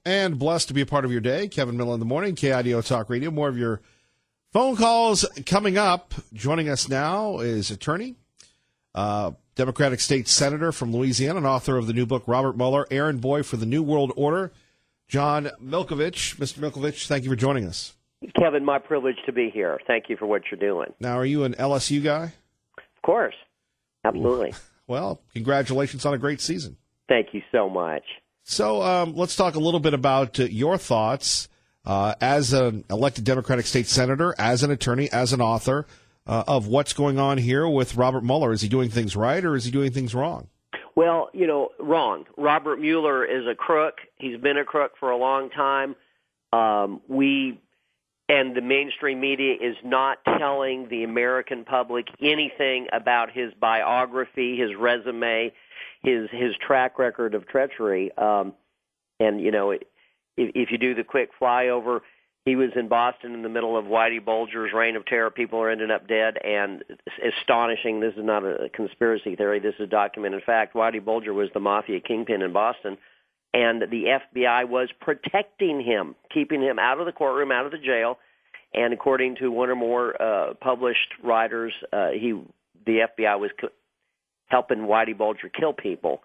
and blessed to be a part of your day. Kevin Miller in the morning, KIDO Talk Radio. More of your phone calls coming up. Joining us now is attorney, Democratic State Senator from Louisiana, and author of the new book, Robert Mueller, Errand Boy for the New World Order, John Milkovich. Mr. Milkovich, thank you for joining us. Kevin, my privilege to be here. Thank you for what you're doing. Now, are you an LSU guy? Of course. Absolutely. Well, congratulations on a great season. Thank you so much. So let's talk a little bit about your thoughts as an elected Democratic State Senator, as an attorney, as an author of what's going on here with Robert Mueller. Is he doing things right or is he doing things wrong? Well, wrong. Robert Mueller is a crook. He's been a crook for a long time. And the mainstream media is not telling the American public anything about his biography, his resume, his track record of treachery. If you do the quick flyover, he was in Boston in the middle of Whitey Bulger's reign of terror. People are ending up dead, and astonishing. This is not a conspiracy theory. This is documented fact. Whitey Bulger was the mafia kingpin in Boston, and the FBI was protecting him, keeping him out of the courtroom, out of the jail. And according to one or more published writers, the FBI was helping Whitey Bulger kill people.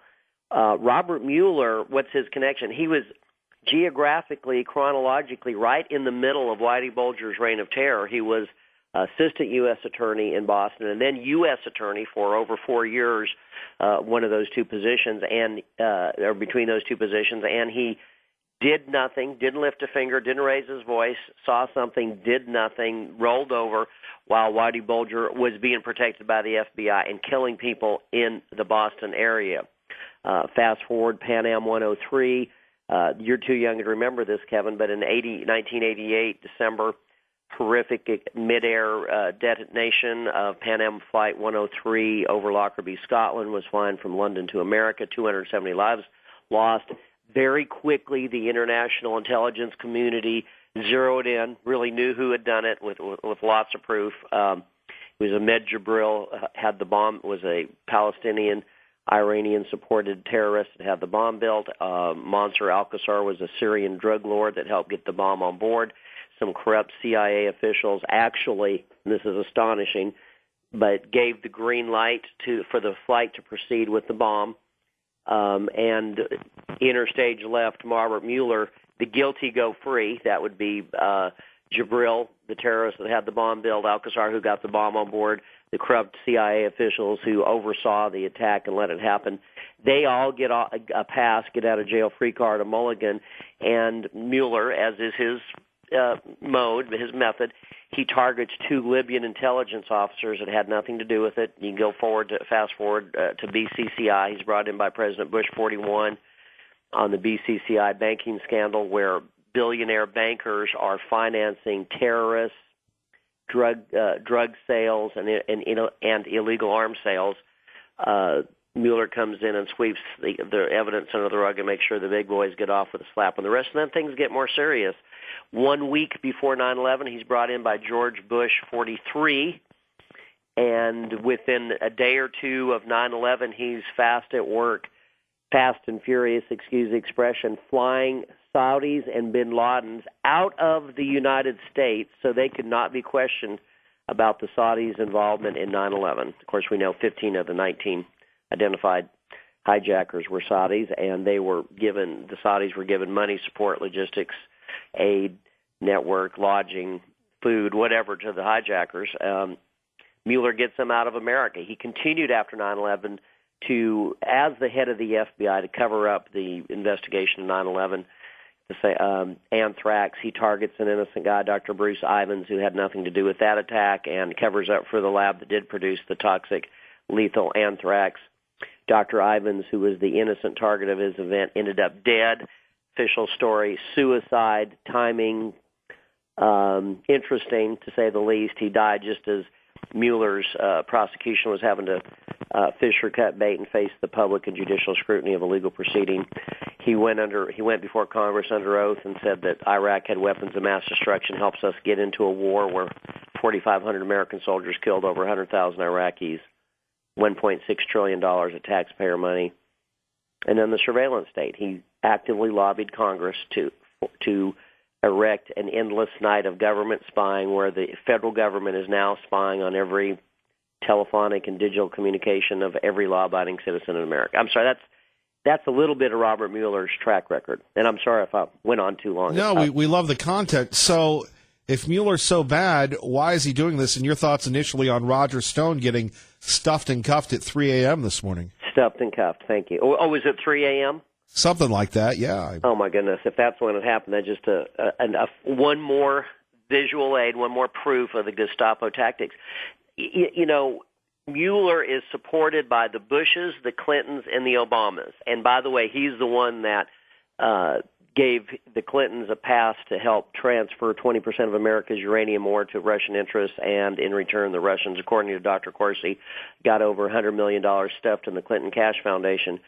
Robert Mueller, what's his connection? He was geographically, chronologically, right in the middle of Whitey Bulger's reign of terror. He was assistant U.S. attorney in Boston and then U.S. attorney for over 4 years, one of those two positions, or between those two positions, and he did nothing, didn't lift a finger, didn't raise his voice, saw something, did nothing, rolled over while Whitey Bulger was being protected by the FBI and killing people in the Boston area. Fast forward, Pan Am 103. You're too young to remember this, Kevin, but in 1988, December, horrific midair detonation of Pan Am Flight 103 over Lockerbie, Scotland, was flying from London to America, 270 lives lost. Very quickly, the international intelligence community zeroed in, really knew who had done it with lots of proof. It was Ahmed Jibril, had the bomb, was a Palestinian, Iranian-supported terrorist that had the bomb built. Mansour al-Qassar was a Syrian drug lord that helped get the bomb on board. Some corrupt CIA officials actually, and this is astonishing, but gave the green light for the flight to proceed with the bomb. And interstage left Robert Mueller, the guilty go free. That would be Jibril, the terrorist that had the bomb built, Al-Qassar, who got the bomb on board, the corrupt CIA officials who oversaw the attack and let it happen. They all get a pass, get out of jail free card, a mulligan, and Mueller, as is his his method, he targets two Libyan intelligence officers that had nothing to do with it. You can fast forward to BCCI. He's brought in by President Bush 41 on the BCCI banking scandal, where billionaire bankers are financing terrorists, drug sales, and illegal arms sales. Mueller comes in and sweeps the evidence under the rug and makes sure the big boys get off with a slap on the wrist, and then things get more serious. 1 week before 9/11, he's brought in by George Bush 43, and within a day or two of 9/11, he's fast at work, fast and furious, excuse the expression, flying Saudis and bin Ladens out of the United States so they could not be questioned about the Saudis' involvement in 9/11. Of course, we know 15 of the 19 identified hijackers were Saudis, and the Saudis were given money, support, logistics, aid, network, lodging, food, whatever to the hijackers. Mueller gets them out of America. He continued after 9/11 as the head of the FBI, to cover up the investigation of 9/11. Anthrax, he targets an innocent guy, Dr. Bruce Ivins, who had nothing to do with that attack, and covers up for the lab that did produce the toxic, lethal anthrax. Dr. Ivins, who was the innocent target of his event, ended up dead. Official story, suicide, timing, interesting to say the least. He died just as Mueller's prosecution was having to fish or cut bait and face the public and judicial scrutiny of a legal proceeding. He went before Congress under oath and said that Iraq had weapons of mass destruction, helps us get into a war where 4,500 American soldiers killed over 100,000 Iraqis, $1.6 trillion of taxpayer money. And then the surveillance state. He actively lobbied Congress to erect an endless night of government spying where the federal government is now spying on every telephonic and digital communication of every law-abiding citizen in America. I'm sorry, that's a little bit of Robert Mueller's track record. And I'm sorry if I went on too long. No, we love the content. So if Mueller's so bad, why is he doing this? And your thoughts initially on Roger Stone getting stuffed and cuffed at 3 a.m. this morning? Stuffed and cuffed, thank you. Oh, was it 3 a.m.? Something like that, yeah. Oh, my goodness. If that's when it happened, that's just one more visual aid, one more proof of the Gestapo tactics. You know, Mueller is supported by the Bushes, the Clintons, and the Obamas. And by the way, he's the one that gave the Clintons a pass to help transfer 20% of America's uranium ore to Russian interests, and in return, the Russians, according to Dr. Corsi, got over $100 million stuffed in the Clinton Cash Foundation.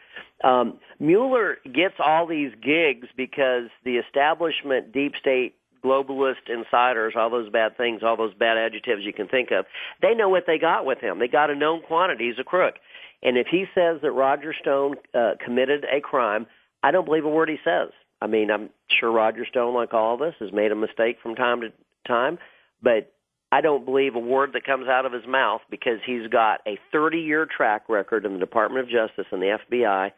Mueller gets all these gigs because the establishment, deep state, globalist insiders, all those bad things, all those bad adjectives you can think of, they know what they got with him. They got a known quantity. He's a crook. And if he says that Roger Stone committed a crime, I don't believe a word he says. I mean, I'm sure Roger Stone, like all of us, has made a mistake from time to time, but I don't believe a word that comes out of his mouth because he's got a 30-year track record in the Department of Justice and the FBI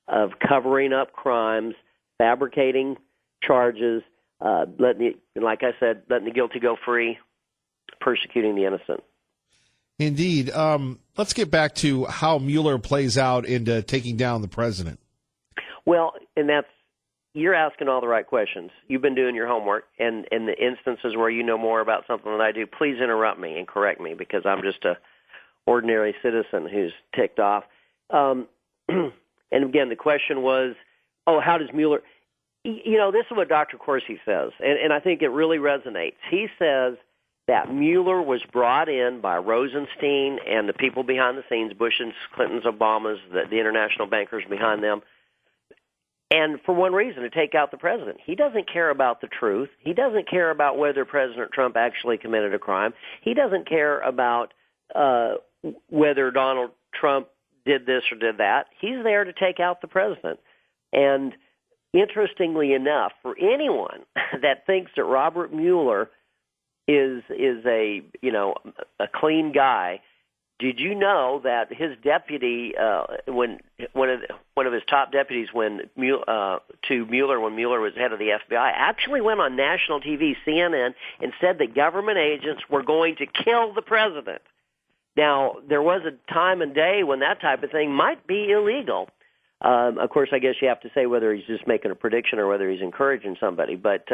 of covering up crimes, fabricating charges, letting the guilty go free, persecuting the innocent. Indeed. Let's get back to how Mueller plays out into taking down the president. Well, and you're asking all the right questions. You've been doing your homework, and in the instances where you know more about something than I do, please interrupt me and correct me because I'm just a ordinary citizen who's ticked off. And again, the question was, how does Mueller... You know, this is what Dr. Corsi says, and I think it really resonates. He says that Mueller was brought in by Rosenstein and the people behind the scenes, Bush's, Clinton's, Obama's, the international bankers behind them, and for one reason, to take out the president. He doesn't care about the truth. He doesn't care about whether President Trump actually committed a crime. He doesn't care about whether Donald Trump did this or did that. He's there to take out the president. And interestingly enough, for anyone that thinks that Robert Mueller is a clean guy, did you know that his deputy, when one of his top deputies, when Mueller was head of the FBI, actually went on national TV, CNN, and said that government agents were going to kill the president. Now, there was a time and day when that type of thing might be illegal. Of course, I guess you have to say whether he's just making a prediction or whether he's encouraging somebody. But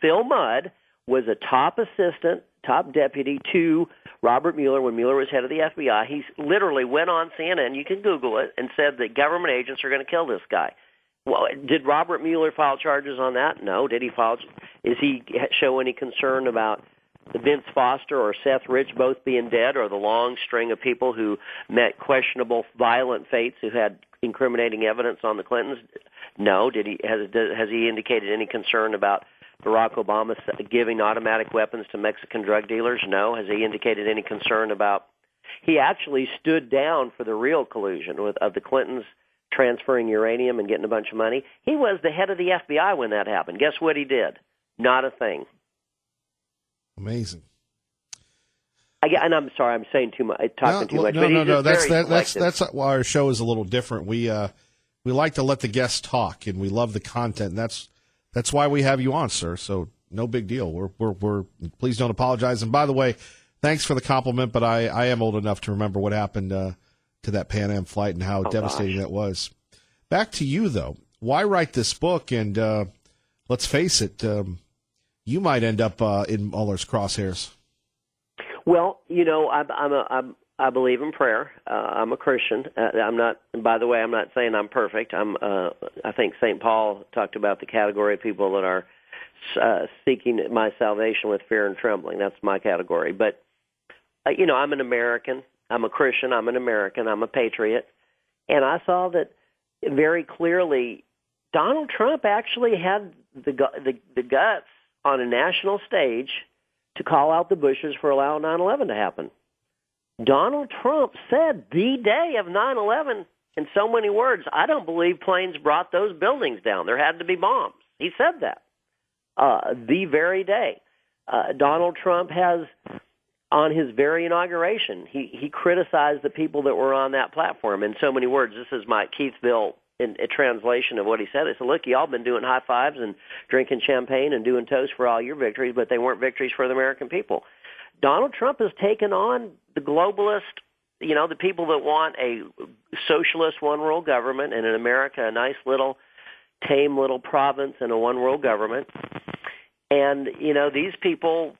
Phil Mudd was a top assistant, top deputy to Robert Mueller when Mueller was head of the FBI. He literally went on CNN, you can Google it, and said that government agents are going to kill this guy. Well, did Robert Mueller file charges on that? No. Did he file? Is he show any concern about Vince Foster or Seth Rich both being dead, or the long string of people who met questionable, violent fates who had incriminating evidence on the Clintons? No. Has he indicated any concern about Barack Obama giving automatic weapons to Mexican drug dealers? No. Has he indicated any concern about... He actually stood down for the real collusion of the Clintons transferring uranium and getting a bunch of money. He was the head of the FBI when that happened. Guess what he did? Not a thing. Amazing. And I'm sorry, I'm saying too much, talking too much. No. That's why our show is a little different. We like to let the guests talk, and we love the content. And that's why we have you on, sir. So no big deal. We're please don't apologize. And by the way, thanks for the compliment. But I am old enough to remember what happened to that Pan Am flight and how devastating that was. Back to you though. Why write this book? And let's face it, you might end up in Mueller's crosshairs. Well, I believe in prayer. I'm a Christian. I'm not. By the way, I'm not saying I'm perfect. I think St. Paul talked about the category of people that are seeking my salvation with fear and trembling. That's my category. But I'm an American. I'm a Christian. I'm an American. I'm a patriot. And I saw that very clearly. Donald Trump actually had the guts on a national stage to call out the Bushes for allowing 9/11 to happen. Donald Trump said the day of 9/11 In so many words, I don't believe planes brought those buildings down. There had to be bombs. He said that the very day. Donald Trump has, on his very inauguration, he criticized the people that were on that platform in so many words. This is my Keithville in a translation of what he said. He said, look, y'all been doing high fives and drinking champagne and doing toast for all your victories, but they weren't victories for the American people. Donald Trump has taken on the globalist, the people that want a socialist one-world government, and in America a nice little tame little province and a one-world government. And, these people,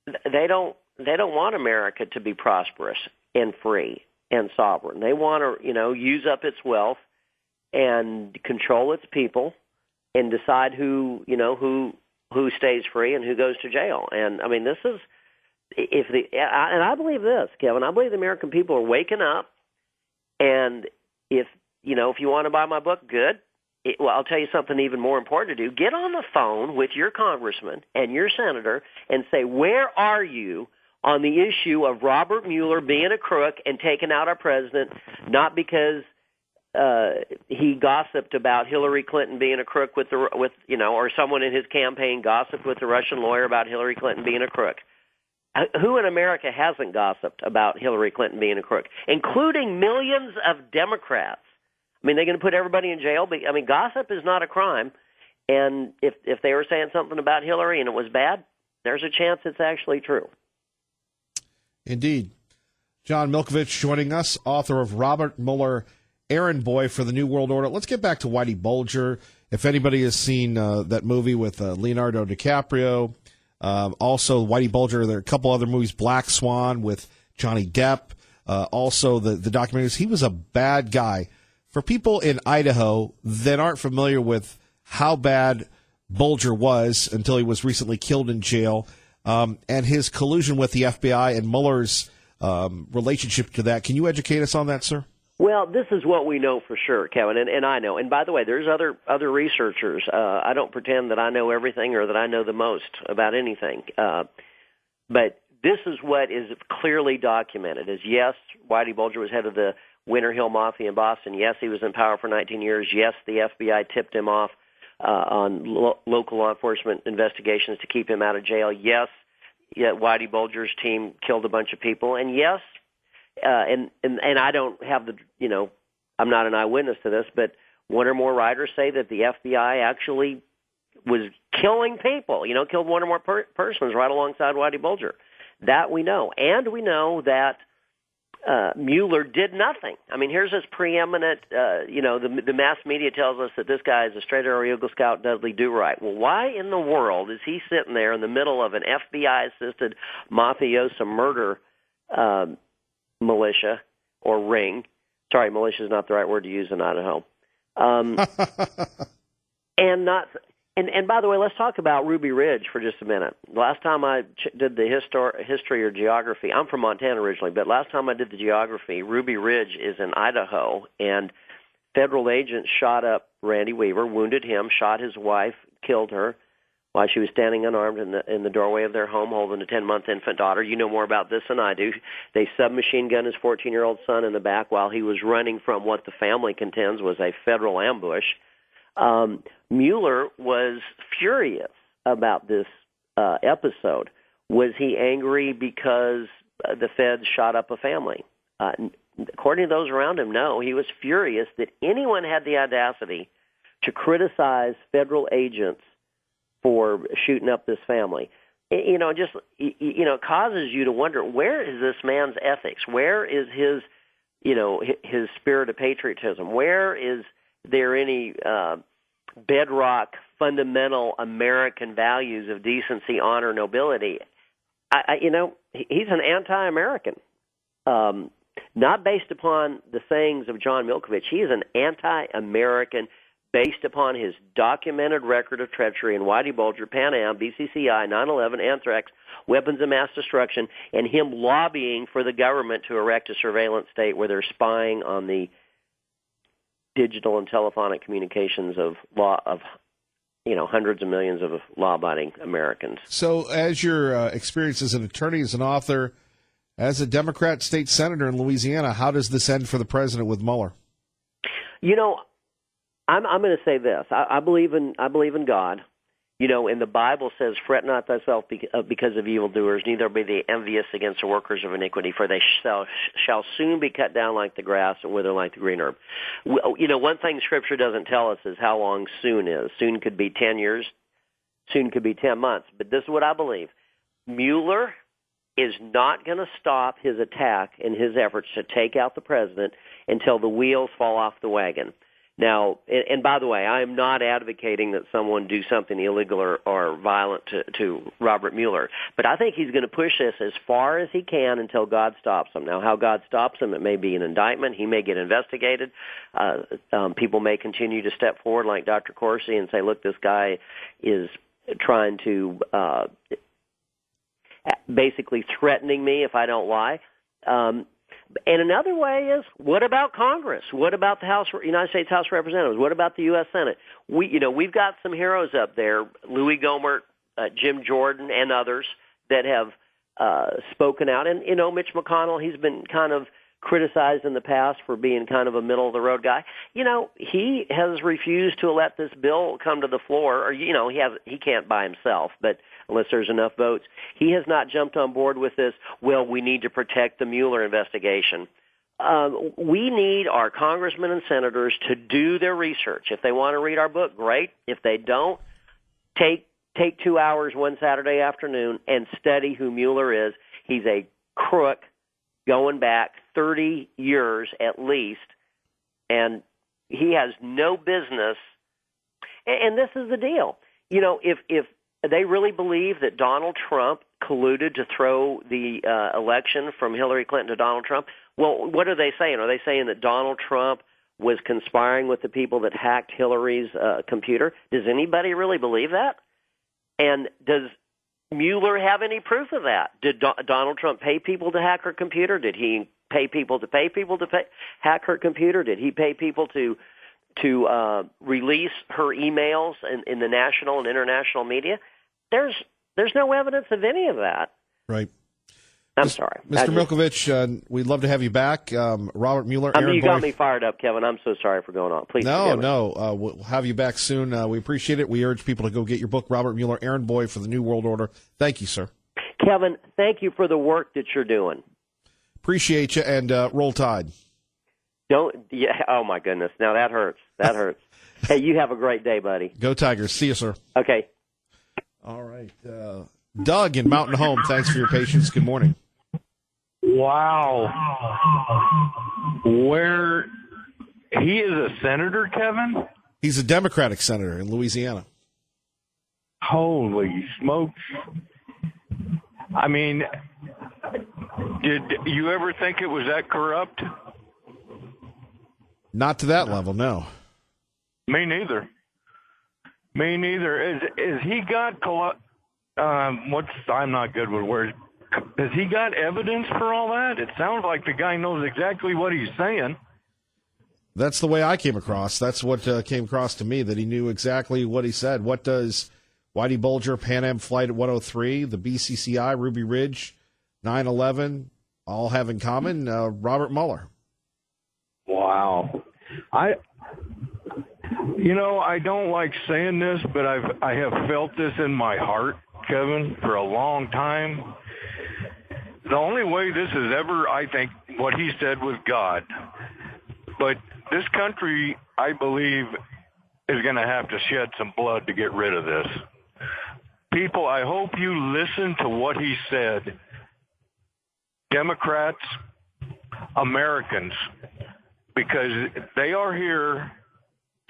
they don't want America to be prosperous and free and sovereign. They want to, use up its wealth and control its people and decide who stays free and who goes to jail. And I mean, this is and I believe this, Kevin. I believe the American people are waking up. And if you want to buy my book, good. I'll tell you something even more important to do. Get on the phone with your congressman and your senator and say, where are you on the issue of Robert Mueller being a crook and taking out our president, not because he gossiped about Hillary Clinton being a crook or someone in his campaign gossiped with the Russian lawyer about Hillary Clinton being a crook. Who in America hasn't gossiped about Hillary Clinton being a crook, including millions of Democrats? I mean, they're going to put everybody in jail. But, I mean, gossip is not a crime. And if they were saying something about Hillary and it was bad, there's a chance it's actually true. Indeed. John Milkovich joining us, author of Robert Mueller, Errand Boy for the New World Order. Let's get back to Whitey Bulger. If anybody has seen that movie with Leonardo DiCaprio, also Whitey Bulger, there are a couple other movies, Black Swan with Johnny Depp, also the documentaries. He was a bad guy. For people in Idaho that aren't familiar with how bad Bulger was until he was recently killed in jail, and his collusion with the FBI and Mueller's relationship to that, can you educate us on that, sir? Well, this is what we know for sure, Kevin, and I know. And by the way, there's other researchers. I don't pretend that I know everything or that I know the most about anything. But this is what is clearly documented: is yes, Whitey Bulger was head of the Winter Hill Mafia in Boston. Yes, he was in power for 19 years. Yes, the FBI tipped him off on local law enforcement investigations to keep him out of jail. Yes, Whitey Bulger's team killed a bunch of people. And yes, and I don't have I'm not an eyewitness to this, but one or more writers say that the FBI actually was killing people, killed one or more persons right alongside Whitey Bulger. That we know. And we know that Mueller did nothing. I mean, here's this preeminent, the mass media tells us that this guy is a straight-arrow Eagle Scout, Dudley Do-Right. Well, why in the world is he sitting there in the middle of an FBI-assisted mafioso murder militia or ring? Sorry, militia is not the right word to use in Idaho. And by the way, let's talk about Ruby Ridge for just a minute. Last time I did the history or geography, I'm from Montana originally, but last time I did the geography, Ruby Ridge is in Idaho, and federal agents shot up Randy Weaver, wounded him, shot his wife, killed her while she was standing unarmed in the doorway of their home holding a 10-month infant daughter. You know more about this than I do. They submachine gunned his 14-year-old son in the back while he was running from what the family contends was a federal ambush. Mueller was furious about this episode. Was he angry because the feds shot up a family? According to those around him, no. He was furious that anyone had the audacity to criticize federal agents for shooting up this family. It causes you to wonder, where is this man's ethics? Where is his spirit of patriotism? Where is there any bedrock, fundamental American values of decency, honor, nobility? He's an anti-American, not based upon the sayings of John Milkovich. He is an anti-American based upon his documented record of treachery in Whitey Bulger, Pan Am, BCCI, 9/11, Anthrax, weapons of mass destruction, and him lobbying for the government to erect a surveillance state where they're spying on the digital and telephonic communications of hundreds of millions of law-abiding Americans. So as your experience as an attorney, as an author, as a Democrat state senator in Louisiana, how does this end for the president with Mueller? You know, I'm going to say this. I believe in God. You know, and the Bible says, "Fret not thyself because of evildoers, neither be they envious against the workers of iniquity, for they shall soon be cut down like the grass and wither like the green herb." You know, one thing Scripture doesn't tell us is how long soon is. Soon could be 10 years. Soon could be 10 months. But this is what I believe. Mueller is not going to stop his attack and his efforts to take out the president until the wheels fall off the wagon. Now, and by the way, I am not advocating that someone do something illegal or violent to Robert Mueller, but I think he's going to push this as far as he can until God stops him. Now, how God stops him, it may be an indictment. He may get investigated. People may continue to step forward like Dr. Corsi and say, look, this guy is trying to basically threatening me if I don't lie. And another way is, what about Congress? What about the United States House of Representatives? What about the U.S. Senate? We've got some heroes up there, Louis Gohmert, Jim Jordan, and others that have spoken out. And, Mitch McConnell, he's been kind of criticized in the past for being kind of a middle-of-the-road guy. He has refused to let this bill come to the floor, or, he can't by himself, but unless there's enough votes. He has not jumped on board with this, well, we need to protect the Mueller investigation. We need our congressmen and senators to do their research. If they want to read our book, great. If they don't, take 2 hours one Saturday afternoon and study who Mueller is. He's a crook going back 30 years at least, and he has no business. And this is the deal. If they really believe that Donald Trump colluded to throw the election from Hillary Clinton to Donald Trump, well, what are they saying? Are they saying that Donald Trump was conspiring with the people that hacked Hillary's computer? Does anybody really believe that? And does Mueller have any proof of that? Did Donald Trump pay people to hack her computer? Did he pay people to hack her computer? Did he pay people to release her emails in the national and international media? There's no evidence of any of that. Right. I'm sorry. Mr. Milkovich, we'd love to have you back. Robert Mueller. You got me fired up, Kevin. I'm so sorry for going on. Please forgive me. No. We'll have you back soon. We appreciate it. We urge people to go get your book, Robert Mueller, Errand Boy for the New World Order. Thank you, sir. Kevin, thank you for the work that you're doing. Appreciate you, and roll Tide. Oh, my goodness. Now that hurts. That hurts. Hey, you have a great day, buddy. Go Tigers. See you, sir. Okay. All right. Doug in Mountain Home, thanks for your patience. Good morning. Wow. Where he is a senator, Kevin? He's a Democratic senator in Louisiana. Holy smokes. I mean, did you ever think it was that corrupt? Not to that level, no. Me neither. Is he got I'm not good with words. Has he got evidence for all that? It sounds like the guy knows exactly what he's saying. That's the way I came across. That's what came across to me, that he knew exactly what he said. What does Whitey Bulger, Pan Am Flight 103, the BCCI, Ruby Ridge, 9/11 all have in common? Robert Mueller. Wow. I don't like saying this, but I have felt this in my heart, Kevin, for a long time. The only way this is ever, I think, what he said was God. But this country, I believe, is going to have to shed some blood to get rid of this. People, I hope you listen to what he said. Democrats, Americans, because they are here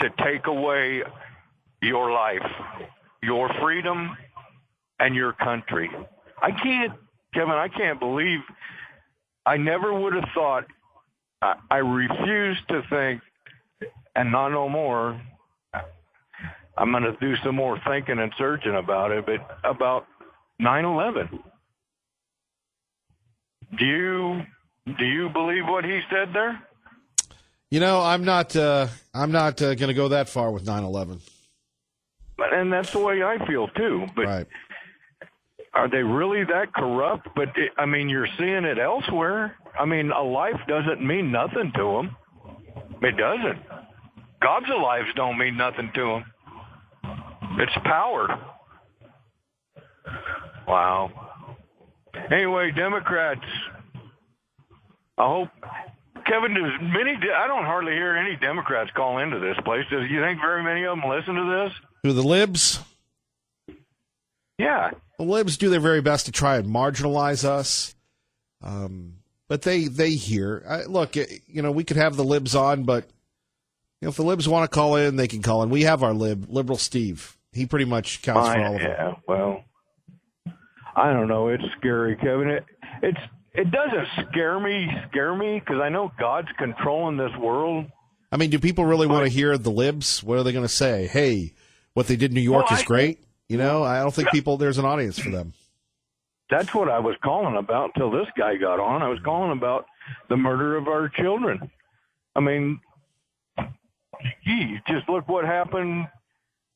to take away your life, your freedom, and your country. Kevin, I can't believe, I never would have thought, I refuse to think, and not no more, I'm going to do some more thinking and searching about it, but about 9/11. Do you believe what he said there? I'm not going to go that far with 9/11. And that's the way I feel too. But right. Are they really that corrupt? But you're seeing it elsewhere. A life doesn't mean nothing to them. It doesn't. Gobs of lives don't mean nothing to them. It's power. Wow. Anyway, Democrats, I hope, Kevin, I don't hardly hear any Democrats call into this place. Do you think very many of them listen to this? Who, the libs? Yeah. The libs do their very best to try and marginalize us. But they hear. Look, we could have the libs on, but if the libs want to call in, they can call in. We have our liberal Steve. He pretty much counts for all of them. Yeah, well, I don't know. It's scary, Kevin. It doesn't scare me because I know God's controlling this world. I mean, do people really want to hear the libs? What are they going to say? Hey, what they did in New York is great. I don't think there's an audience for them. That's what I was calling about until this guy got on. I was calling about the murder of our children. I mean, just look what happened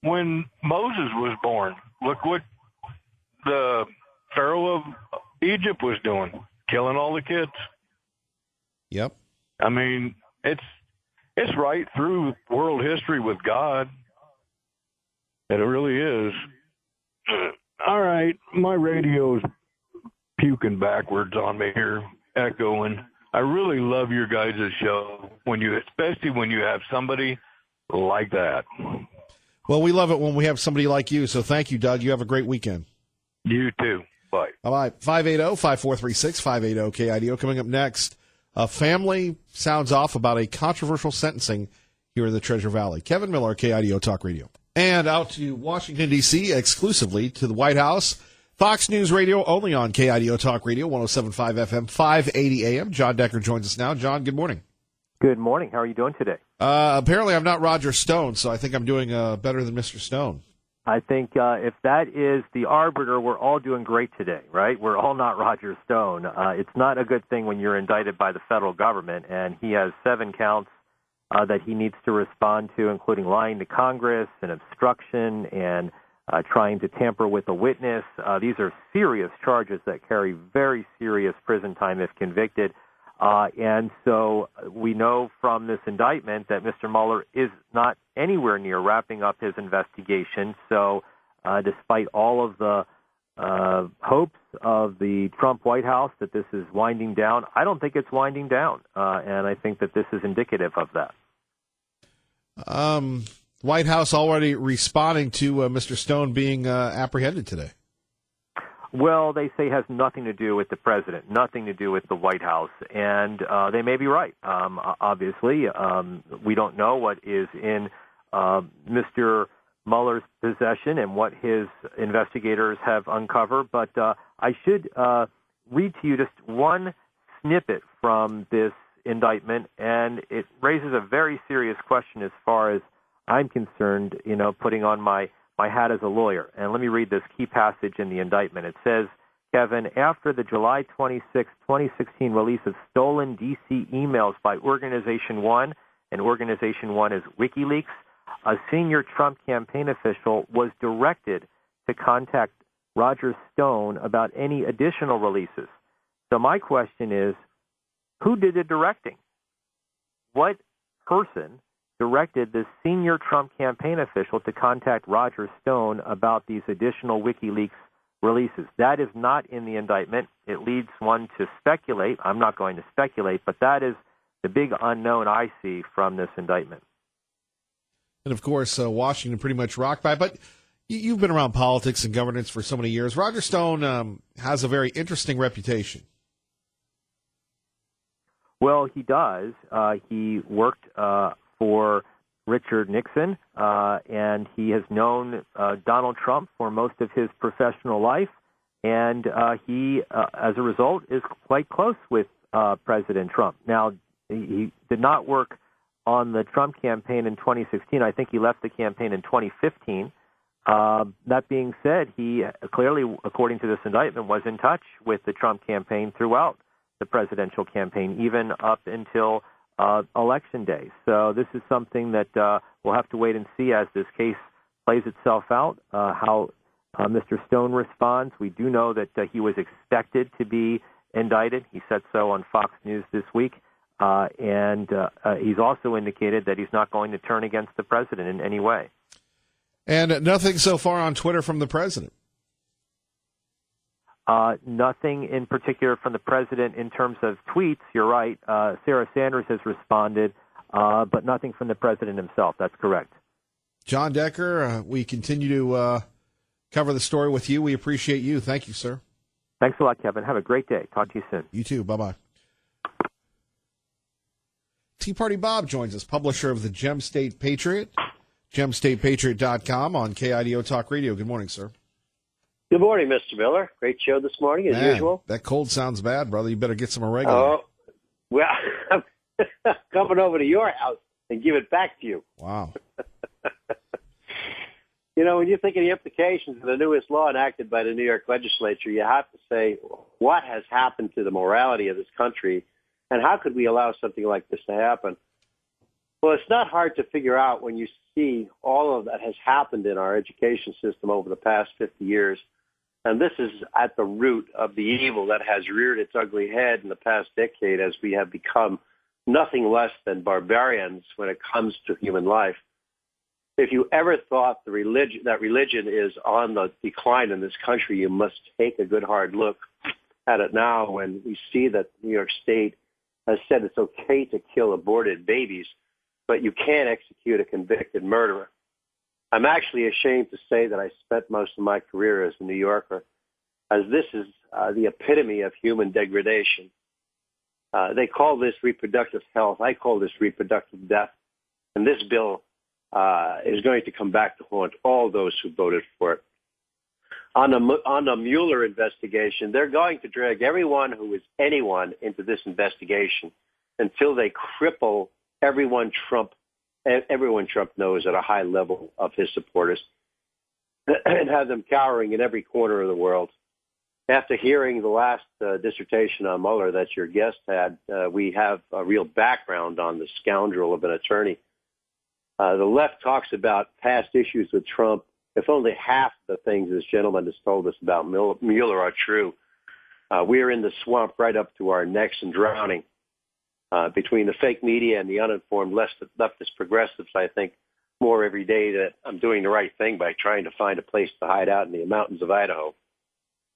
when Moses was born. Look what the Pharaoh of Egypt was doing, killing all the kids. Yep. I mean, it's right through world history with God. It really is. All right, my radio's puking backwards on me here, echoing. I really love your guys' show, especially when you have somebody like that. Well, we love it when we have somebody like you, so thank you, Doug. You have a great weekend. You too. Bye. Bye-bye. 580-5436, 580-KIDO. Coming up next, a family sounds off about a controversial sentencing here in the Treasure Valley. Kevin Miller, KIDO Talk Radio. And out to Washington, D.C., exclusively to the White House. Fox News Radio, only on KIDO Talk Radio, 107.5 FM, 580 AM. John Decker joins us now. John, good morning. Good morning. How are you doing today? Apparently I'm not Roger Stone, so I think I'm doing better than Mr. Stone. I think if that is the arbiter, we're all doing great today, right? We're all not Roger Stone. It's not a good thing when you're indicted by the federal government, and he has 7 counts that he needs to respond to, including lying to Congress and obstruction and trying to tamper with a witness. These are serious charges that carry very serious prison time if convicted. And so we know from this indictment that Mr. Mueller is not anywhere near wrapping up his investigation. So despite all of the hopes of the Trump White House that this is winding down, I don't think it's winding down. And I think that this is indicative of that. White House already responding to Mr. Stone being apprehended today. Well, they say has nothing to do with the president, nothing to do with the White House, and they may be right. Obviously, we don't know what is in Mr. Mueller's possession and what his investigators have uncovered, but I should read to you just one snippet from this indictment, and it raises a very serious question as far as I'm concerned, putting on my hat as a lawyer. And let me read this key passage in the indictment. It says, Kevin, after the July 26, 2016 release of stolen D.C. emails by Organization One, and Organization One is WikiLeaks, a senior Trump campaign official was directed to contact Roger Stone about any additional releases. So my question is, who did the directing? What person directed the senior Trump campaign official to contact Roger Stone about these additional WikiLeaks releases? That is not in the indictment. It leads one to speculate. I'm not going to speculate, but that is the big unknown I see from this indictment. And, of course, Washington pretty much rocked by. But you've been around politics and governance for so many years. Roger Stone has a very interesting reputation. Well, he does. He worked for Richard Nixon, and he has known Donald Trump for most of his professional life, and he, as a result, is quite close with President Trump. Now, he did not work on the Trump campaign in 2016. I think he left the campaign in 2015. That being said, he clearly, according to this indictment, was in touch with the Trump campaign throughout the presidential campaign, even up until Election Day. So this is something that we'll have to wait and see as this case plays itself out, how Mr. Stone responds. We do know that he was expected to be indicted. He said so on Fox News this week. And he's also indicated that he's not going to turn against the president in any way. And nothing so far on Twitter from the president. Nothing in particular from the president in terms of tweets. You're right. Sarah Sanders has responded, but nothing from the president himself. That's correct. John Decker, we continue to cover the story with you. We appreciate you. Thank you, sir. Thanks a lot, Kevin. Have a great day. Talk to you soon. You too. Bye-bye. Tea Party Bob joins us, publisher of the Gem State Patriot, gemstatepatriot.com on KIDO Talk Radio. Good morning, sir. Good morning, Mr. Miller. Great show this morning, as usual. That cold sounds bad, brother. You better get some oregano. Oh, well, I'm coming over to your house and give it back to you. Wow. You know, when you think of the implications of the newest law enacted by the New York legislature, you have to say, what has happened to the morality of this country, and how could we allow something like this to happen? Well, it's not hard to figure out when you see all of that has happened in our education system over the past 50 years. And this is at the root of the evil that has reared its ugly head in the past decade as we have become nothing less than barbarians when it comes to human life. If you ever thought that religion is on the decline in this country, you must take a good hard look at it now when we see that New York State has said it's okay to kill aborted babies, but you can't execute a convicted murderer. I'm actually ashamed to say that I spent most of my career as a New Yorker, as this is the epitome of human degradation. They call this reproductive health. I call this reproductive death. And this bill is going to come back to haunt all those who voted for it. On the Mueller investigation, they're going to drag everyone who is anyone into this investigation until they cripple everyone Trump knows at a high level of his supporters and have them cowering in every corner of the world. After hearing the last dissertation on Mueller that your guest had, we have a real background on the scoundrel of an attorney. The left talks about past issues with Trump. If only half the things this gentleman has told us about Mueller are true, we are in the swamp right up to our necks and drowning. Between the fake media and the uninformed leftist progressives, I think more every day that I'm doing the right thing by trying to find a place to hide out in the mountains of Idaho.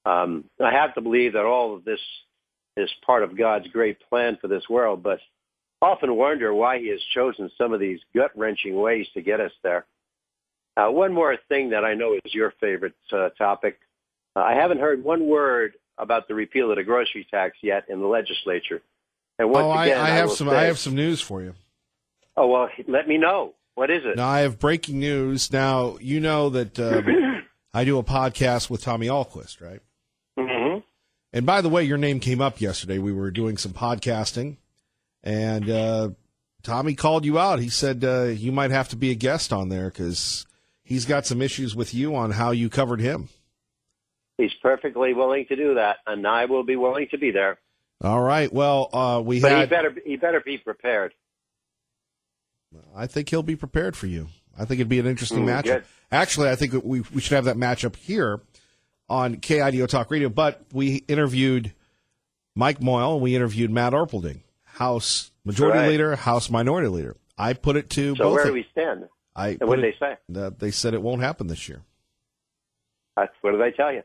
I have to believe that all of this is part of God's great plan for this world, but often wonder why he has chosen some of these gut-wrenching ways to get us there. One more thing that I know is your favorite topic. I haven't heard one word about the repeal of the grocery tax yet in the legislature. And once again, I have some news for you. Oh, well, let me know. What is it? Now, I have breaking news. Now, you know that I do a podcast with Tommy Ahlquist, right? Mm-hmm. And by the way, your name came up yesterday. We were doing some podcasting, and Tommy called you out. He said you might have to be a guest on there because he's got some issues with you on how you covered him. He's perfectly willing to do that, and I will be willing to be there. All right. Well, But he better be prepared. I think he'll be prepared for you. I think it'd be an interesting matchup. Good. Actually, I think we should have that matchup here on KIDO Talk Radio. But we interviewed Mike Moyle and we interviewed Matt Arpelding, House Majority Leader, House Minority Leader. I put it to both. So where do we stand? And what did they say? They said it won't happen this year. What did they tell you?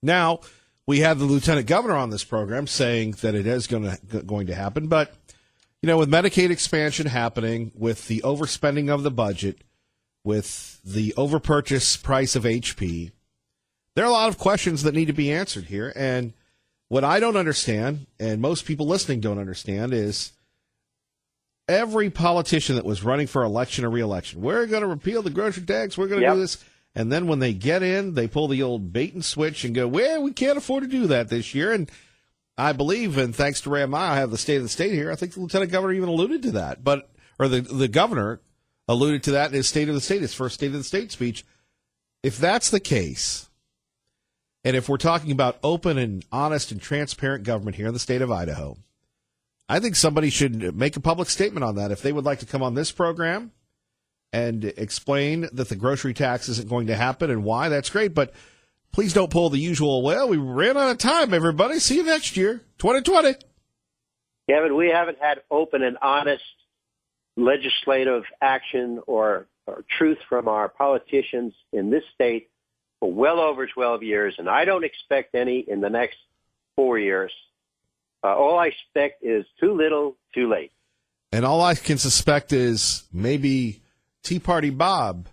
Now, we have the lieutenant governor on this program saying that it is going to happen. But, you know, with Medicaid expansion happening, with the overspending of the budget, with the overpurchase price of HP, there are a lot of questions that need to be answered here. And what I don't understand, and most people listening don't understand, is every politician that was running for election or re-election, we're going to repeal the grocery tax, we're going to do this. And then when they get in, they pull the old bait and switch and go, well, we can't afford to do that this year. And I believe, and thanks to Ray Maya, I have the State of the State here. I think the lieutenant governor even alluded to that. Or the governor alluded to that in his State of the State, his first State of the State speech. If that's the case, and if we're talking about open and honest and transparent government here in the state of Idaho, I think somebody should make a public statement on that. If they would like to come on this program and explain that the grocery tax isn't going to happen and why, that's great. But please don't pull the usual, well, we ran out of time, everybody. See you next year, 2020. Kevin, we haven't had open and honest legislative action or truth from our politicians in this state for well over 12 years, and I don't expect any in the next 4 years. All I expect is too little, too late. And all I can suspect is maybe Tea Party Bob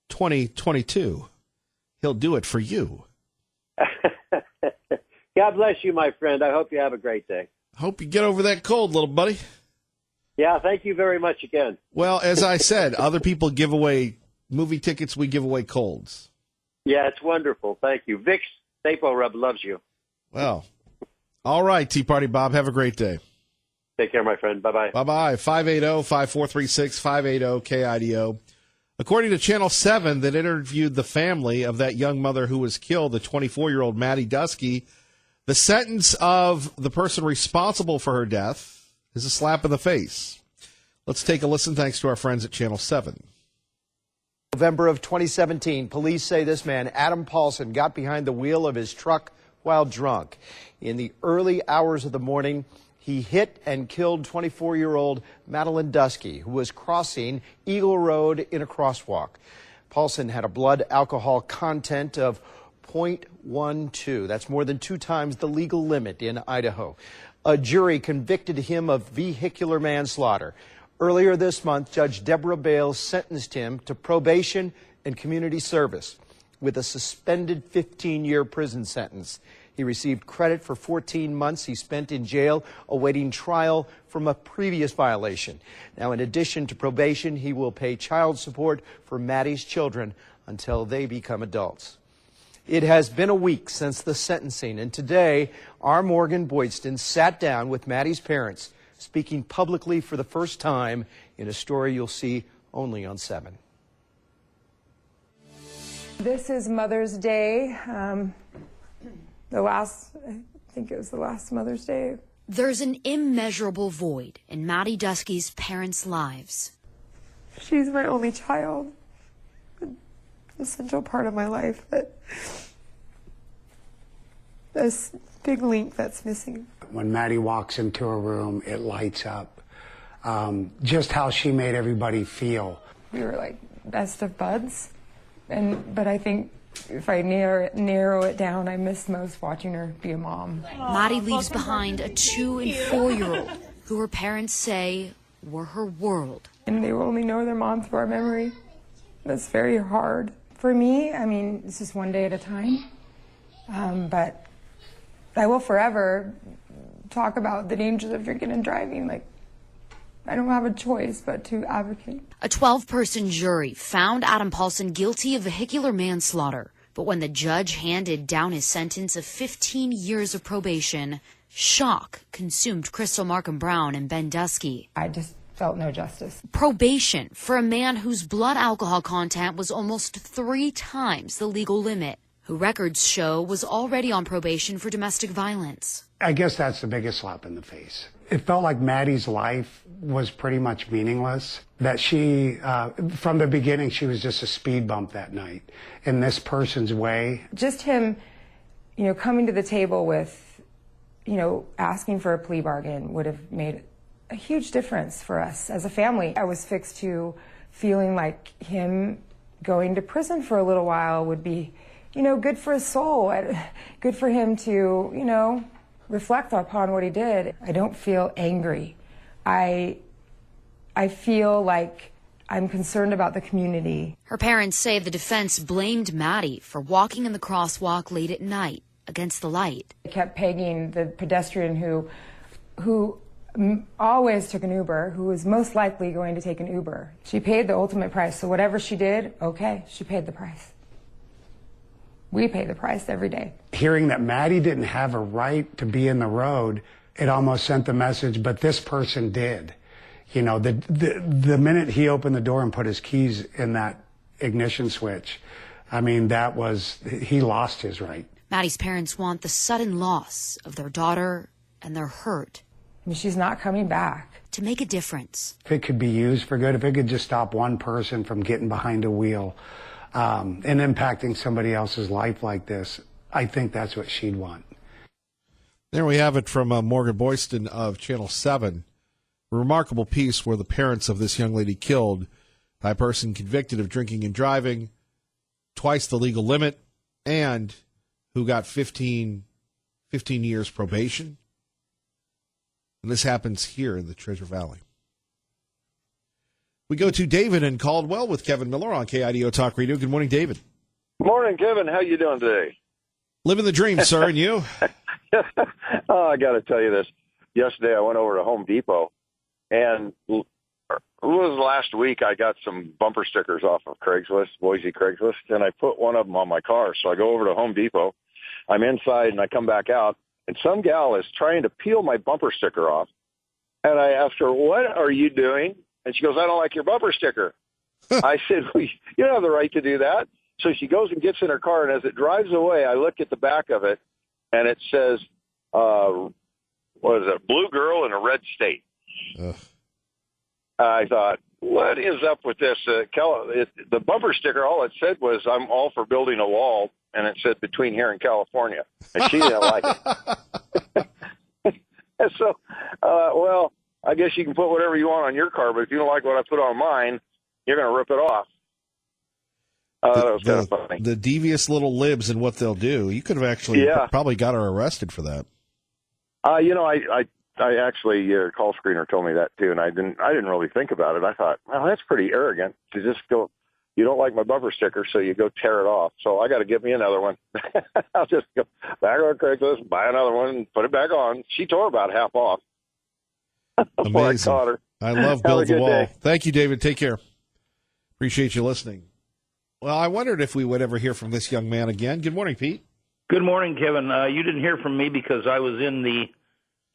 2022. He'll do it for you. God bless you, my friend. I hope you have a great day. Hope you get over that cold, little buddy. Yeah, thank you very much again. Well, as I said, other people give away movie tickets. We give away colds. Yeah, it's wonderful. Thank you. Vicks Staple Rub loves you. Well, all right, Tea Party Bob. Have a great day. Take care, my friend. Bye-bye. Bye-bye. 580-5436-580-KIDO. According to Channel 7 that interviewed the family of that young mother who was killed, the 24-year-old Maddie Dusky, the sentence of the person responsible for her death is a slap in the face. Let's take a listen thanks to our friends at Channel 7. November of 2017, police say this man, Adam Paulson, got behind the wheel of his truck while drunk. In the early hours of the morning, he hit and killed 24-year-old Madeline Dusky, who was crossing Eagle Road in a crosswalk. Paulson had a blood alcohol content of 0.12. That's more than 2 times the legal limit in Idaho. A jury convicted him of vehicular manslaughter. Earlier this month, Judge Deborah Bales sentenced him to probation and community service with a suspended 15-year prison sentence. He received credit for 14 months he spent in jail awaiting trial from a previous violation. Now, in addition to probation, he will pay child support for Maddie's children until they become adults. It has been a week since the sentencing, and today, our Morgan Boydston sat down with Maddie's parents, speaking publicly for the first time in a story you'll see only on 7. This is Mother's Day. I think it was the last Mother's Day. There's an immeasurable void in Maddie Dusky's parents' lives. She's my only child, an essential part of my life, but this big link that's missing. When Maddie walks into a room, it lights up. Just how she made everybody feel. We were like best of buds, but I think if I narrow it down, I miss most watching her be a mom. Maddie leaves behind a 2- and 4-year-old who her parents say were her world. And they will only know their mom through our memory. That's very hard. For me, I mean, it's just one day at a time. But I will forever talk about the dangers of drinking and driving. Like, I don't have a choice but to advocate. A 12-person jury found Adam Paulson guilty of vehicular manslaughter. But when the judge handed down his sentence of 15 years of probation, shock consumed Crystal Markham Brown and Ben Dusky. I just felt no justice. Probation for a man whose blood alcohol content was almost 3 times the legal limit, who records show was already on probation for domestic violence. I guess that's the biggest slap in the face. It felt like Maddie's life was pretty much meaningless, that she, from the beginning, she was just a speed bump that night in this person's way. Just him, coming to the table with, asking for a plea bargain would have made a huge difference for us as a family. I was fixed to feeling like him going to prison for a little while would be, good for his soul, good for him to, reflect upon what he did. I don't feel angry. I feel like I'm concerned about the community. Her parents say the defense blamed Maddie for walking in the crosswalk late at night against the light. I kept pegging the pedestrian who always took an Uber, who was most likely going to take an Uber. She paid the ultimate price, so whatever she did, okay, she paid the price. We pay the price every day. Hearing that Maddie didn't have a right to be in the road, it almost sent the message, but this person did. The minute he opened the door and put his keys in that ignition switch, he lost his right. Maddie's parents want the sudden loss of their daughter and their hurt. She's not coming back. To make a difference. If it could be used for good, if it could just stop one person from getting behind a wheel, and impacting somebody else's life like this, I think that's what she'd want. There we have it from Morgan Boyston of Channel 7. A remarkable piece where the parents of this young lady killed by a person convicted of drinking and driving, twice the legal limit, and who got 15 years probation. And this happens here in the Treasure Valley. We go to David in Caldwell with Kevin Miller on KIDO Talk Radio. Good morning, David. Morning, Kevin. How you doing today? Living the dream, sir, and you? Oh, I got to tell you this. Yesterday, I went over to Home Depot, and it was last week I got some bumper stickers off of Craigslist, Boise Craigslist, and I put one of them on my car. So I go over to Home Depot. I'm inside, and I come back out, and some gal is trying to peel my bumper sticker off. And I asked her, "What are you doing?" And she goes, "I don't like your bumper sticker." I said, "Well, you don't have the right to do that." So she goes and gets in her car, and as it drives away, I look at the back of it, and it says, what is it, Blue Girl in a Red State. Ugh. I thought, what is up with this? The bumper sticker, all it said was, "I'm all for building a wall," and it said, "between here and California." And she didn't like it. And so, well, I guess you can put whatever you want on your car, but if you don't like what I put on mine, you're going to rip it off. That was kind of funny. The devious little libs and what they'll do. You could have actually probably got her arrested for that. I actually, call screener told me that too, and I didn't really think about it. I thought, well, that's pretty arrogant to just go, "You don't like my bumper sticker, so you go tear it off." So I got to get me another one. I'll just go back on Craigslist, buy another one, and put it back on. She tore about half off. Amazing. I caught her. I love Build the Wall. Day. Thank you, David. Take care. Appreciate you listening. Well, I wondered if we would ever hear from this young man again. Good morning, Pete. Good morning, Kevin. You didn't hear from me because I was in the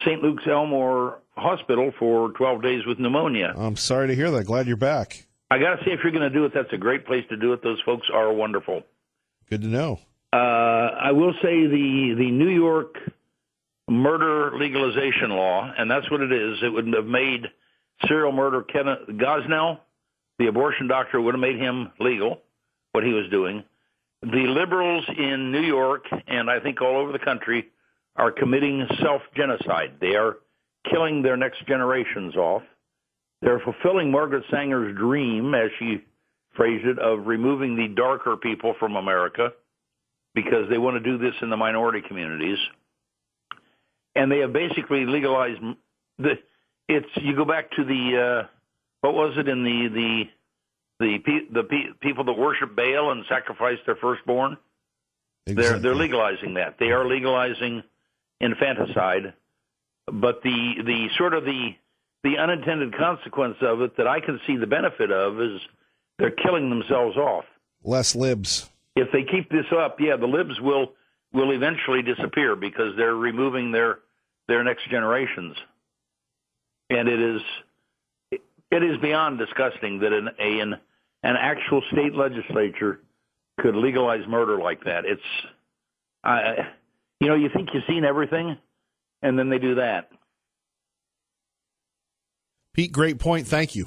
St. Luke's Elmore Hospital for 12 days with pneumonia. I'm sorry to hear that. Glad you're back. I got to say, if you're going to do it, that's a great place to do it. Those folks are wonderful. Good to know. I will say the New York murder legalization law, and that's what it is. It would have made serial murder Kenneth Gosnell, the abortion doctor, would have made him legal, what he was doing. The liberals in New York, and I think all over the country, are committing self-genocide. They are killing their next generations off. They're fulfilling Margaret Sanger's dream, as she phrased it, of removing the darker people from America because they want to do this in the minority communities. And they have basically legalized you go back to the what was it in the people that worship Baal and sacrifice their firstborn? Exactly. They're legalizing that. They are legalizing infanticide, but the sort of the unintended consequence of it that I can see the benefit of is they're killing themselves off. Less libs. If they keep this up, the libs will eventually disappear because they're removing their next generations. And it is beyond disgusting that an actual state legislature could legalize murder like that. You think you've seen everything, and then they do that. Pete, great point. Thank you.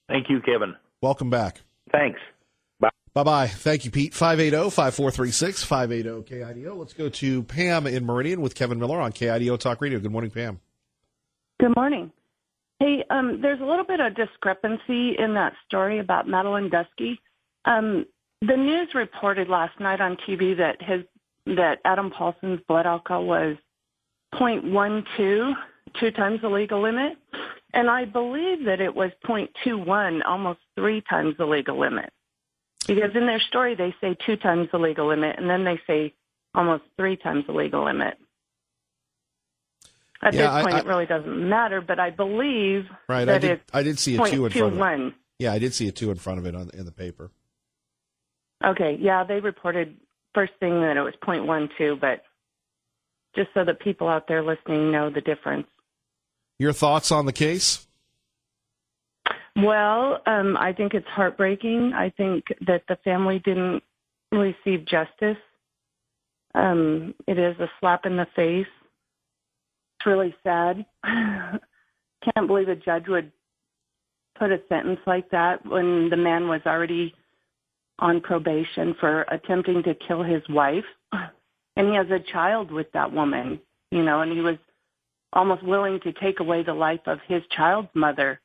Thank you, Kevin. Welcome back. Thanks. Bye. Bye-bye. Thank you, Pete. 580-5436, 580-KIDO. Let's go to Pam in Meridian with Kevin Miller on KIDO Talk Radio. Good morning, Pam. Good morning. Hey, there's a little bit of discrepancy in that story about Madeline Dusky. The news reported last night on TV that Adam Paulson's blood alcohol was 0.12, 2 times the legal limit. And I believe that it was 0.21, almost 3 times the legal limit. Because in their story, they say 2 times the legal limit, and then they say almost 3 times the legal limit. At this point, it really doesn't matter, but I believe that I did see a 2 in front of it. 0.21. Yeah, I did see a 2 in front of it in the paper. Okay, yeah, they reported first thing that it was 0.12, but just so that people out there listening know the difference. Your thoughts on the case? Well, I think it's heartbreaking. I think that the family didn't receive justice. It is a slap in the face. It's really sad. Can't believe a judge would put a sentence like that when the man was already on probation for attempting to kill his wife. And he has a child with that woman. and he was almost willing to take away the life of his child's mother.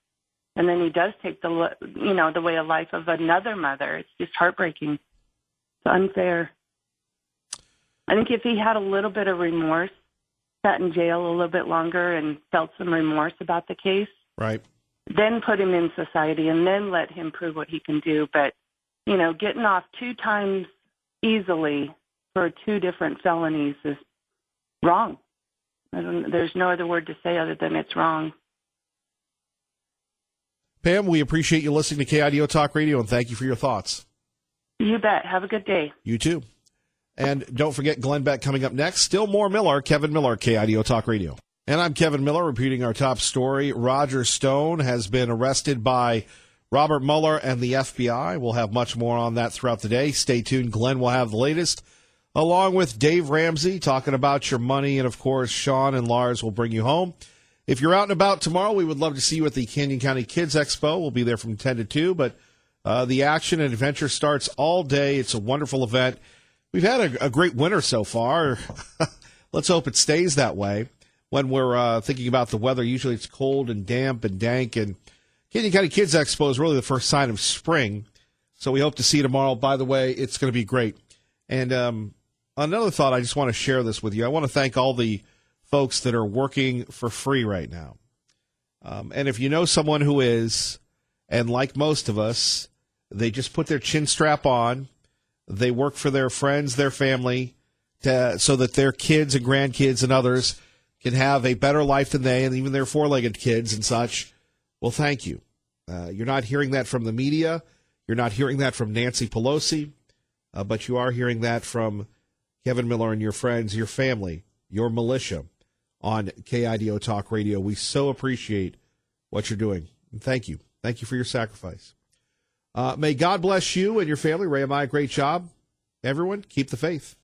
And then he does take the way of life of another mother. It's just heartbreaking. It's unfair. I think if he had a little bit of remorse, sat in jail a little bit longer and felt some remorse about the case, right, then put him in society and then let him prove what he can do. But, getting off 2 times easily for 2 different felonies is wrong. There's no other word to say other than it's wrong. Pam, we appreciate you listening to KIDO Talk Radio, and thank you for your thoughts. You bet. Have a good day. You too. And don't forget Glenn Beck coming up next. Still more Miller, Kevin Miller, KIDO Talk Radio. And I'm Kevin Miller, repeating our top story. Roger Stone has been arrested by Robert Mueller and the FBI. We'll have much more on that throughout the day. Stay tuned. Glenn will have the latest, along with Dave Ramsey talking about your money. And, of course, Sean and Lars will bring you home. If you're out and about tomorrow, we would love to see you at the Canyon County Kids Expo. We'll be there from 10 to 2. But the action and adventure starts all day. It's a wonderful event. We've had a great winter so far. Let's hope it stays that way. When we're thinking about the weather, usually it's cold and damp and dank. And Canyon County Kids Expo is really the first sign of spring. So we hope to see you tomorrow. By the way, it's going to be great. And another thought, I just want to share this with you. I want to thank all the folks that are working for free right now. And if you know someone who is, and like most of us, they just put their chin strap on. They work for their friends, their family, so that their kids and grandkids and others can have a better life than they, and even their 4-legged kids and such. Well, thank you. You're not hearing that from the media. You're not hearing that from Nancy Pelosi. But you are hearing that from Kevin Miller and your friends, your family, your militia on KIDO Talk Radio. We so appreciate what you're doing. And thank you. Thank you for your sacrifice. May God bless you and your family. Ray and I, great job. Everyone, keep the faith.